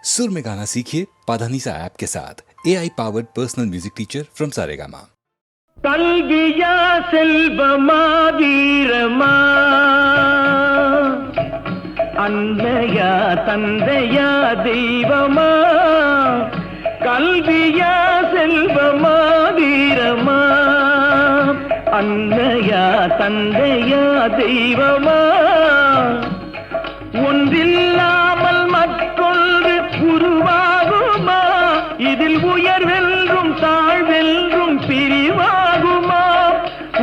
सुर में गाना सीखिए पाधानीसा ऐप के साथ AI powered personal music teacher from Saregama. கல்வியா செல்வமா வீரமா அன்னையா தந்தையா தெய்வமா கல்வியா செல்வமா வீரமா அன்னையா தந்தையா தெய்வமா ஒன்றில்லாமல் மற்றொன்று உருவாகுமா இதில் உயர்வென்றும் தாழ்வென்றும் பிரிவாகுமா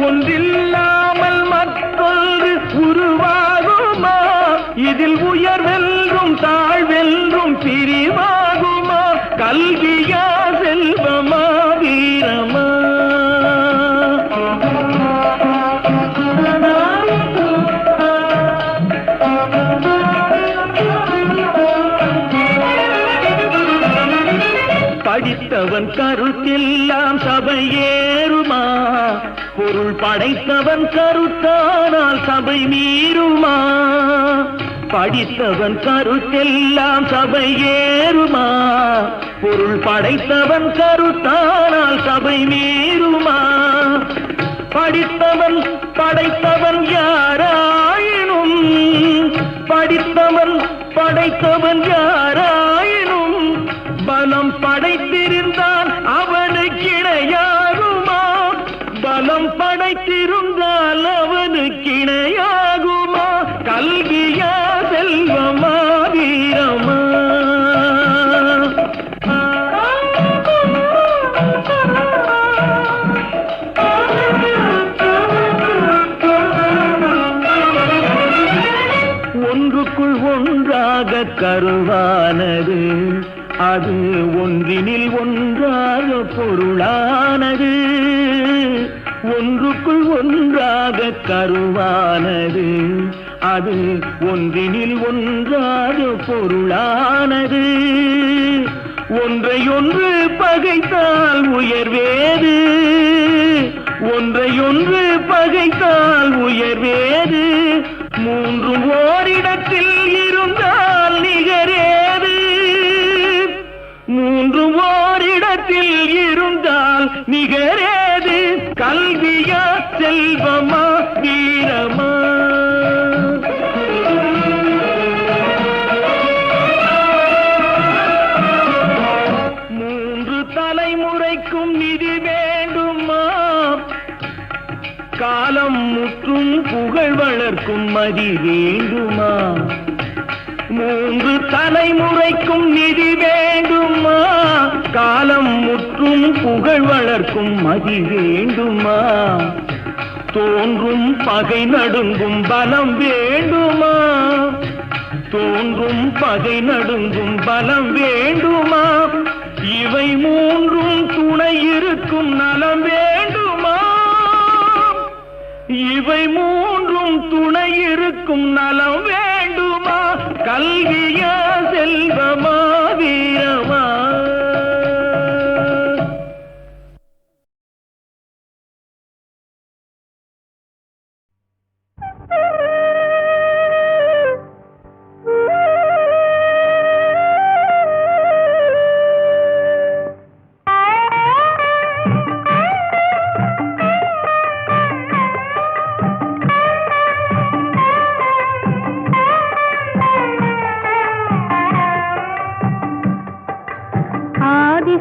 ஒன்றில்லாமல் மற்றொன்று உருவாகுமா இதில் உயர்வென்றும் தாழ்வென்றும் பிரிவாகுமா கல்வியா செல்வமா வீரமா படித்தவன் கருத்தெல்லாம் சபையேறுமா பொருள் படைத்தவன் கருத்தானால் சபை மீறுமா படித்தவன் கருத்தெல்லாம் சபையேறுமா பொருள் படைத்தவன் கருத்தானால் சபை மீறுமா படித்தவன் படைத்தவன் யாராயினும் படித்தவன் படைத்தவன் யாராயினும் பலம் படைத்திருந்தால் அவனுக்கு இணையாகுமா பலம் படைத்திருந்தால் அவனுக்கு இணையாகுமா கல்வியா செல்வமா வீரமா ஒன்றுக்குள் ஒன்றாக கருவானது அது ஒன்றினில் ஒன்றாக பொருளானது ஒன்றுக்குள் ஒன்றாக கருவானது அது ஒன்றினில் ஒன்றாக பொருளானது ஒன்றையொன்று பகைத்தால் உயர்வேது ஒன்றையொன்று பகைத்தால் உயர்வேது மூன்றும் ஓரிடத்தில் இருந்தால் நிகரேது மூன்று ஓரிடத்தில் இருந்தால் நிகரேது கல்வியா செல்வமா வீரமா மூன்று தலைமுறைக்கும் நிதி வேண்டுமா காலம் முற்றும் புகழ் வளர்க்கும் மதி வேண்டுமா மூன்று தலைமுறைக்கும் நிதி வேண்டுமா காலம் முற்றும் புகழ் வளர்க்கும் மதி வேண்டுமா தோன்றும் பகை நடுங்கும் பலம் வேண்டுமா தோன்றும் பகை நடுங்கும் பலம் வேண்டுமா இவை மூன்றும் துணை இருக்கும் நலம் வேண்டுமா இவை மூன்றும் துணை இருக்கும் நலம் வேண்டுமா கல்வியா செல்வமா வீரமா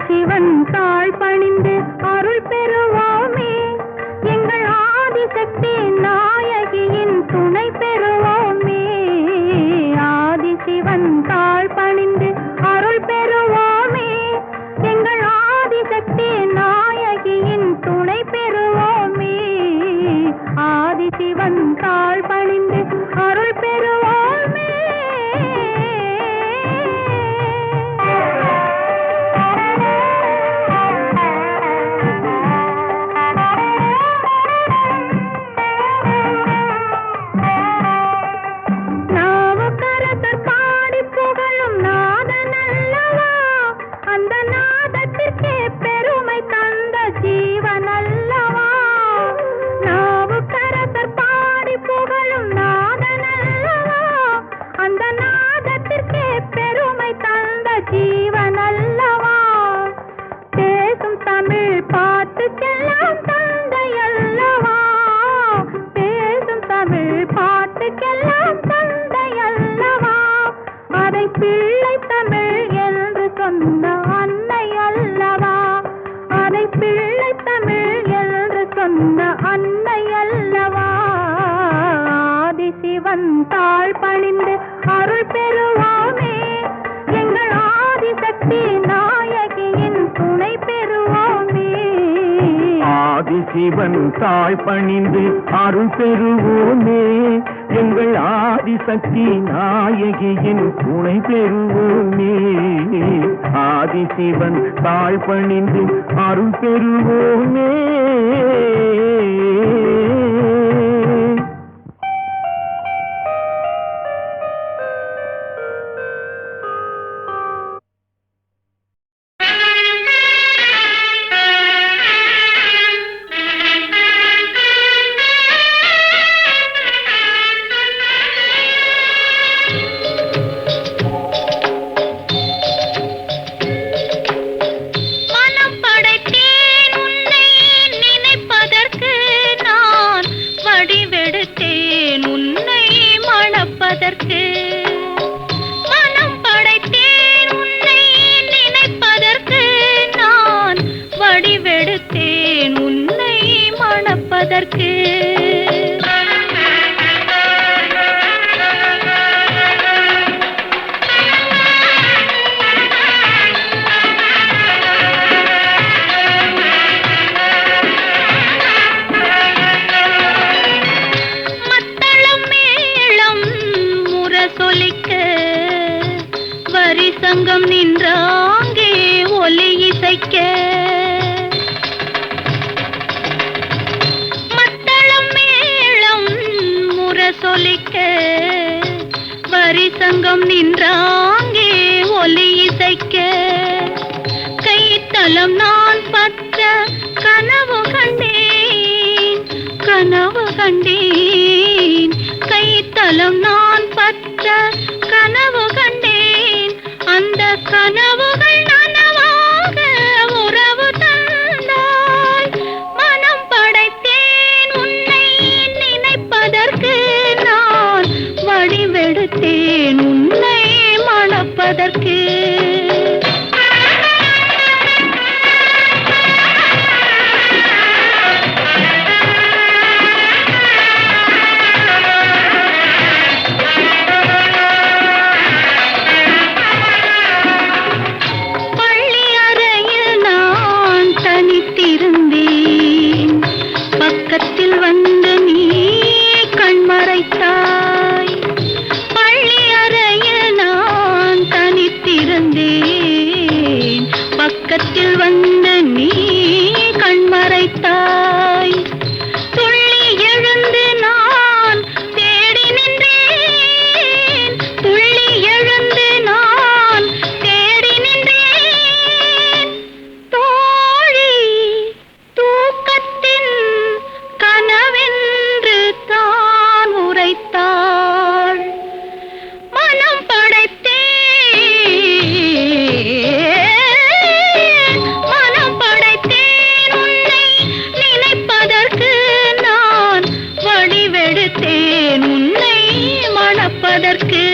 சிவன் தாழ் பணிந்து அருள் பெறுவோமே எங்கள் ஆதிசக்தி நாயகியின் துணை பெறுவோமே ஆதிசிவன் தாழ் பணிந்து அருள் பெறுவோமே எங்கள் ஆதிசக்தி நாயகியின் துணை பெறுவோமே ஆதிசிவன் தாழ் பணிந்து அருள் பெறுவோமே சொன்ன அன்னை அல்லவா, அதை பிள்ளை தமிழ் என்று சொன்ன அன்னை அல்லவா. ஆதிசிவன் தாழ் பணிந்து அருள் பெறுவோமே, எங்கள் ஆதிசக்தி நாயகியின் துணை பெறுவோமே. ஆதிசிவன் தாழ் பணிந்து அருள் பெறுவோமே, எங்கள் ஆதிசக்தி நாயகியின் துணை பெறுவோமே. ஆதிசிவன் தாழ் பணிந்து அருள் பெறுவோமே. மனம் படைத்தேன் உன்னை நினைப்பதற்கு நான் வடிவெடுத்தேன் உன்னை மணப்பதற்கு. சங்கம் நின்றாங்கே ஒலி இசைக்க, மத்தளம் மேளம் முரசொலிக்க, வரிசங்கம் நின்றாங்கே ஒலி இசைக்க. கைத்தலம் நான் பற்ற கனவு கண்டேன், கனவு கண்டேன். கைத்தலம் நான் பற்ற கனவு கண்டேன், அந்த கனவுகள் நனவாக உறவு தந்தாய். மனம் படைத்தேன் உன்னை நினைப்பதற்கு நான் வடிவெடுத்தேன் உன்னை மணப்பதற்கு. பக்கத்தில் வந்து நீ கண்மறைத்தாய், பள்ளி அறையில் நான் தனித்திருந்தேன். பக்கத்தில் வந்து நீ கண்மறைத்தாய். துள்ளி எழுந்து நான் தேடி நின்றேன், துள்ளி எழுந்து நான் தேடி நின்றேன். தோழி தூக்கத்தின் கனவென்று தான் உரைத்தாள். மனம் படைத்தேன், மனம் படைத்தேன் உன்னை நினைப்பதற்கு நான் வடிவெடுத்தேன் உன்னை மணப்பதற்கு.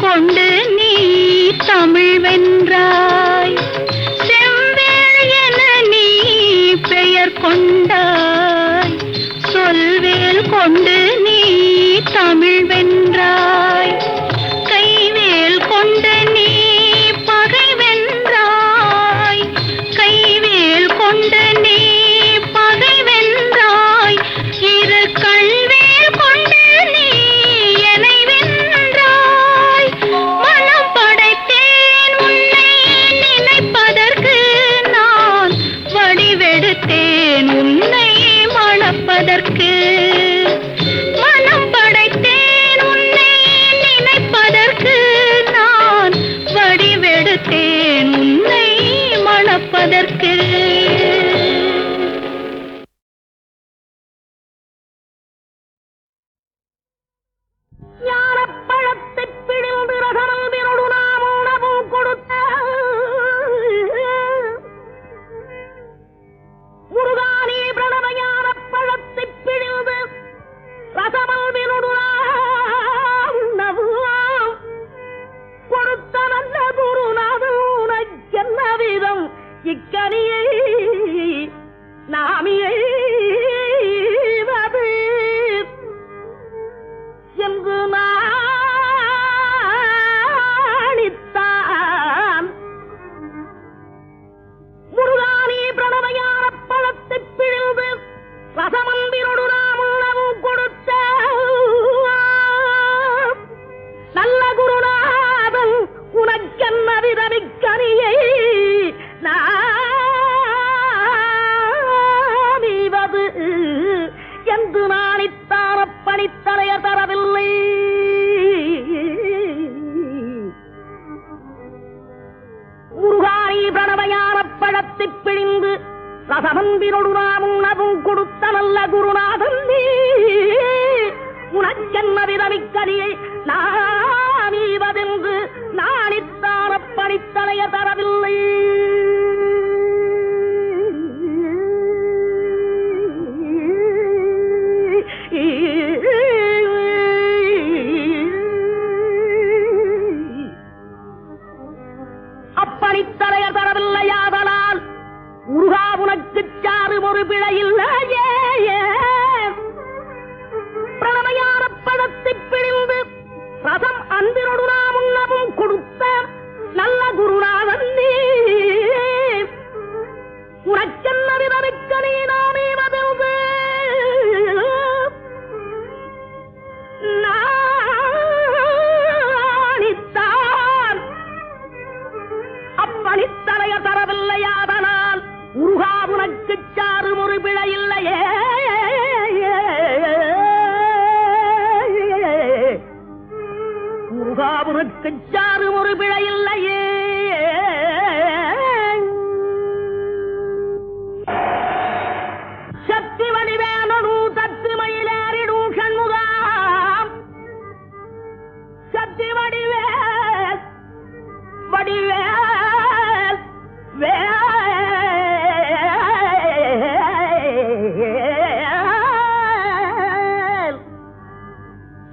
கொண்டு நீ தமிழ் வென்றாய், செவ்வேள் என நீ பெயர் கொண்டாய். சொல்வேல் கொண்டு நீ தமிழ் வென்றாய், கைவேல் கொண்டு நீ பகை வென்றாய். கைவேல் கொண்டு நீ பகை வென்றாய், இரு கண்வேல் கொண்டு நீ என்னை வென்றாய். மனம் படைத்தேன் உன்னை நினைப்பதற்கு நான் வடிவெடுத்தேன் உன்னை மணப்பதற்கு. என்று நாணித்தார பணித்தலைய தரவில்லை. முருகாரி பிரணவயான பழத்தை பிழிந்து ரசமந்திரொடு நாம் உணவும் கொடுத்த நல்ல குருநாதன் நீ உனக்கென்ன விதமிக்கரியை நானீவதென்று நாணித்தார பணித்தலைய தரவில்லை. அப்படித்தலைய தரவில்லையாதலால் முருகா உனக்கு சாறு ஒரு பிழையில்லையே. பிரணமையான பழத்தை பிழிந்து ரசம் அன்பினோடு நாம் உண்ணவும் கொடுத்த நல்ல குருநாதன் நீ உனக்கென்ன விதமிக்க நீ நானே வதந்து நாணித்தான் அப்பணித்தலைய தரவில்லையாதனால் முருகா உனக்கு சாறு ஒரு பிழையில்லையே. முருகா உனக்கு சாறு ஒரு பிழையில்லையே. சக்தி வடிவேனு தத்து மயிலேறிடும் சண்முகாம் சக்தி வடிவேல் வடிவேல்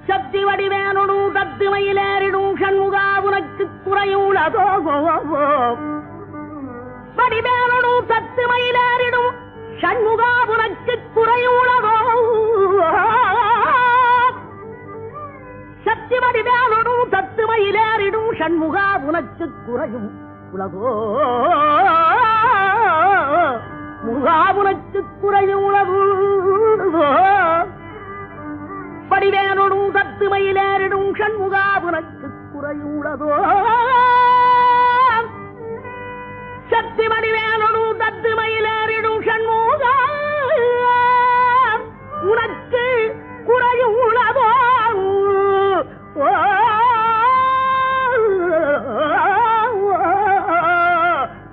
சக்தி வடிவேனு தத்து மயிலேறிடும் சண்முகா உனக்கு குறையுள்ளதோ. வடிவேனு தத்து மயிலேறிடும் சண்முகா உனக்கு குறையுள்ளதோ. சக்தி வடிவேனு தத்து மயிலேறிடும் சண்முகா உனக்கு குறையும் உலகோ. முருகா உனக்கு குறையும் உலகு. படிவேனொடு தத்து மயிலேறிடும் சண்முகா உனக்கு குறையும் உலகோ. சக்தி வடிவேனொடு தத்து மயிலேறிடும் சண்முகா உனக்கு குறையும் உலகோ.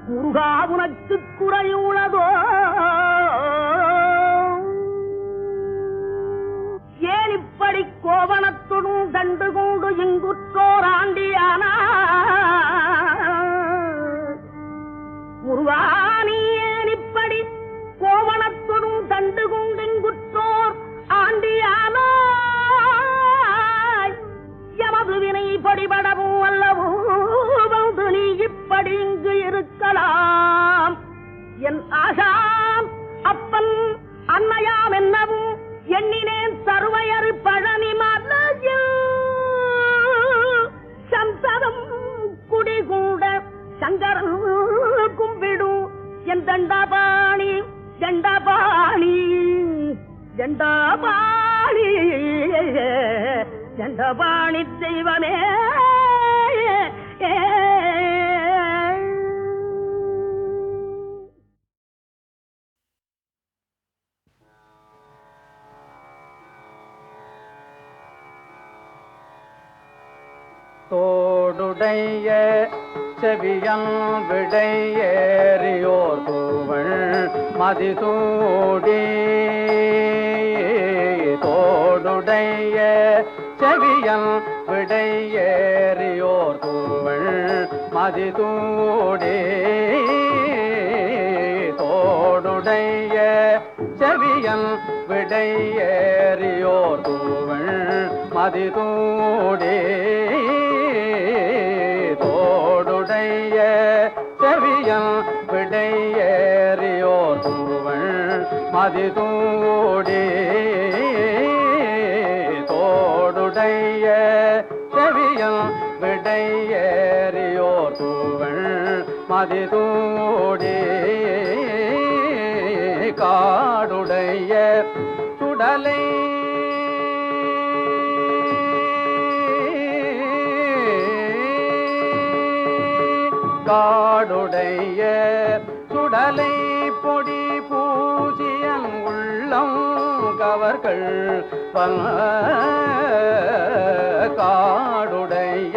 முருகா உனக்கு குறையுள்ளதோ. ஏன் இப்படி கோவணத்துடன் கண்டு கொண்டு இங்குற்றோர் ஆண்டியானா முருகானி ஏன் இப்படி கோவணத்துடன் கண்டு கொண்டு இங்குற்றோர் ஆண்டியானா எமது வினை படிபடவும் அல்லவோ வந்து நீ இப்படி இங்கு இருக்கலாம். என் ஆசாம் அப்பன் அன்னையாம் என்னவும் எண்ணினேன் சர்வையறு பழனி மலையில் சந்ததம் குடிகூட சங்கரன் கும்பிடும் என் தண்டாபாணி தண்டாபாணி தண்டாபாணி தண்டபாணி தெய்வமே. தோடுடைய செவியன் விடையேறியோர் தூவள் மதிசூடி. தோடுடைய செவியன் விடையேறியோர் தூவள் மதிசூடி. தோடுடைய செவியன் விடையேறியோர் தூவள் மதிசூடி. தோடுடைய செவியன் விடையேறியோர் தூவள் மதிசூடி. தோடுடைய செவியன் விடையேறியோர் தூவள் மதிசூடி. காடுடைய சுடலை காடுடைய சுடலை பொடி பூசியன் உள்ளம் கவர்கள் காடுடைய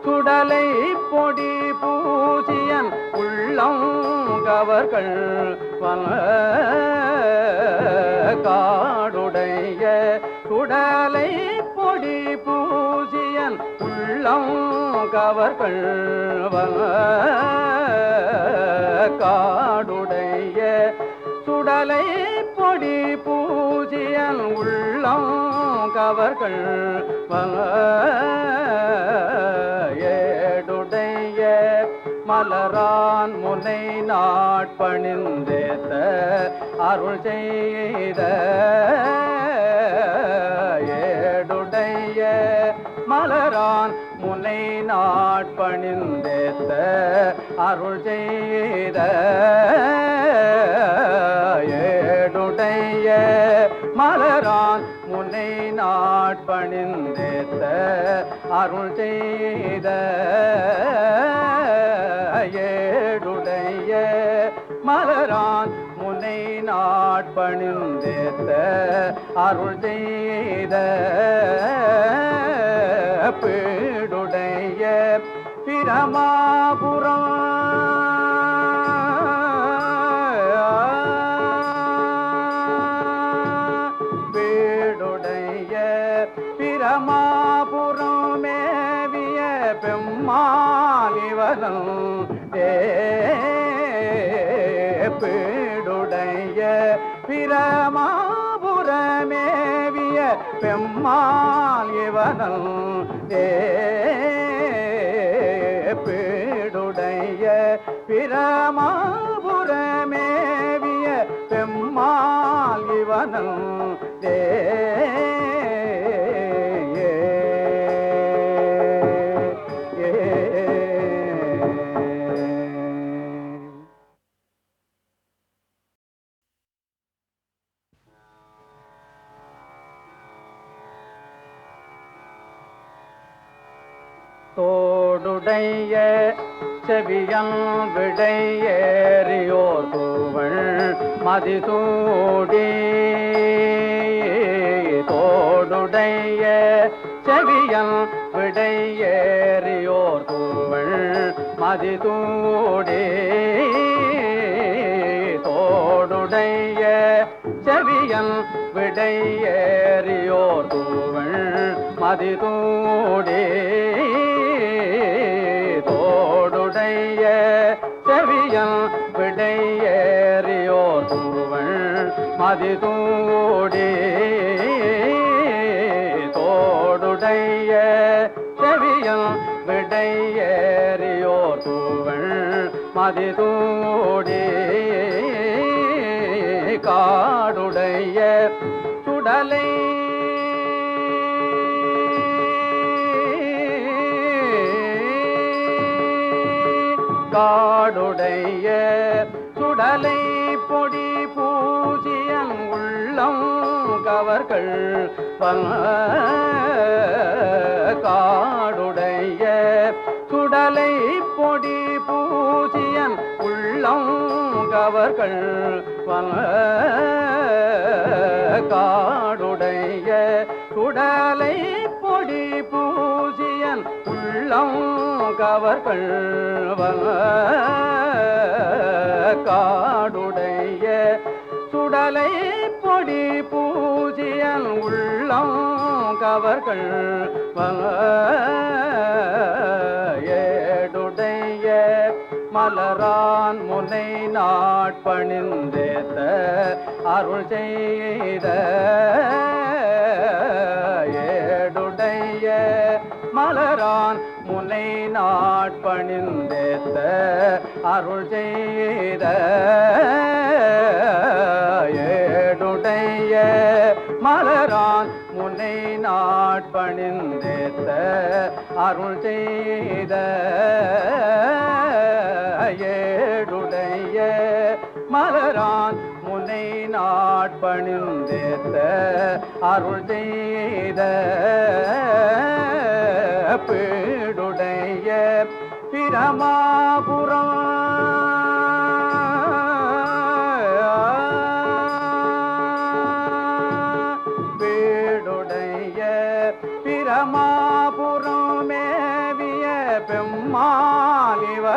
சுடலை பொடி பூசியன் உள்ளம் கவர்கள் காடுடைய சுடலை பொடி பூசியன் உள்ளம் கவர்கள் காடுடைய சுடலை பொடி பூசியன் உள்ளம் கவர்கள் ஏடுடைய மலரான் முனை நாட்பணிந்தேத்த அருள் செய்த ஏடுடைய மலரான் முனை நாட்பணிந்தேத்த அருள் செய்த ஏடுடைய மலரான் முனை நாட்பணிந்தேத்த அருள் செய்த ஏடுடைய மலரான் முனை நாட்பணிந்தேத்த அருள் செய்த பீடுடைய பிரமாபுரம் பீடுடைய பிரமாபுரம் மேவிய பெம்மாலிவனம் பீடுடைய பிரமாபுரமேவிய பெம்மால் இவனம் பீடுடைய பிரமாபுரமேவிய பெம்மால் இவனம் தோடுடைய செவியன் விடையேறியோர் தூவள் மதிசூடி தோடுடைய செவியன் விடையேறியோர் தூவள் மதிசூடி தோடுடைய செவியன் விடையேறியோர் தூவள் மதிசூடி தோடுடைய செவியன் விடையேறியோர் தூவள் மதிசூடி தோடுடைய செவியன் விடையேறியோர் தூவள் மதிசூடி காடுடைய சுடலை காடுடைய சுடலை பொடி பூசியன் உள்ளம் கவர்கள் காடுடைய சுடலை பொடி பூசியன் உள்ளம் கவர்கள் காடுடைய சுடலை பொடி பூசியன் உள்ளம் கவர்கள் காடுடைய சுடலை பொடி பூசியன் உள்ளம் கவர்கள் ஏடுடைய மலரான் முனை நாட்பணிந்தேத்த அருள் செய்த ஏடுடைய மலரான் முனை நாட்பணிந்தேத்த அருள் செய்த ஏடுடைய மலரான் முனை நாட்பணிந்தேத்த அருள் செய்த ஏடுடைய மலரான் முனை நாட்பணிந்தேத்த அருள் செய்த பீடுடைய பிரமாபுரம்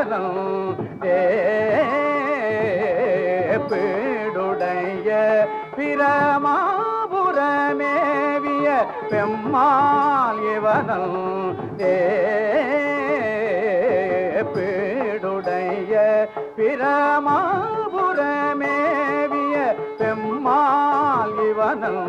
இவனும் பீடுடைய பிரமாபுரமேவிய பெம்மாள் இவனும் பீடுடைய பிரமாபுரமேவிய பெம்மாள் இவனும்